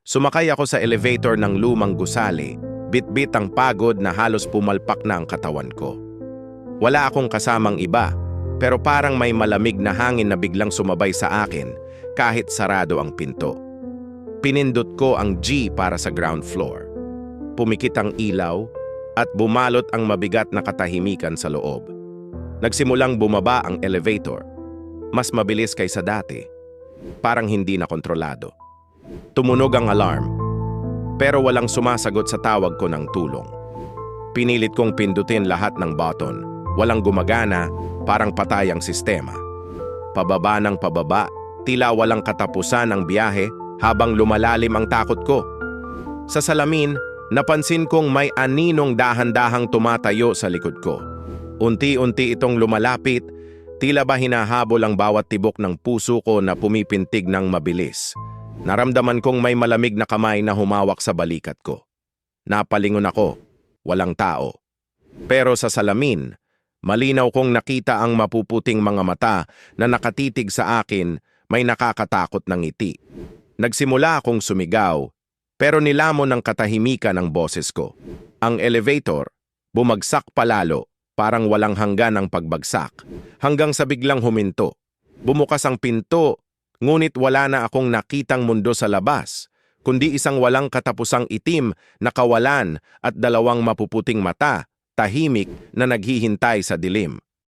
Sumakay ako sa elevator ng lumang gusali, bit-bit ang pagod na halos pumalpak na ang katawan ko. Wala akong kasamang iba, pero parang may malamig na hangin na biglang sumabay sa akin kahit sarado ang pinto. Pinindot ko ang G para sa ground floor. Pumikit ang ilaw at bumalot ang mabigat na katahimikan sa loob. Nagsimulang bumaba ang elevator. Mas mabilis kaysa dati. Parang hindi na kontrolado. Tumunog ang alarm, pero walang sumasagot sa tawag ko ng tulong. Pinilit kong pindutin lahat ng button. Walang gumagana, parang patay ang sistema. Pababa ng pababa, tila walang katapusan ang biyahe habang lumalalim ang takot ko. Sa salamin, napansin kong may aninong dahan-dahang tumatayo sa likod ko. Unti-unti itong lumalapit, tila ba hinahabol ang bawat tibok ng puso ko na pumipintig ng mabilis. Naramdaman kong may malamig na kamay na humawak sa balikat ko. Napalingon ako, walang tao. Pero sa salamin, malinaw kong nakita ang mapuputing mga mata na nakatitig sa akin, may nakakatakot na ngiti. Nagsimula akong sumigaw, pero nilamon ng katahimikan ang boses ko. Ang elevator, bumagsak palalo, parang walang hanggan ang pagbagsak, hanggang sa biglang huminto. Bumukas ang pinto, ngunit wala na akong nakitang mundo sa labas, kundi isang walang katapusang itim na kawalan at dalawang mapuputing mata, tahimik na naghihintay sa dilim.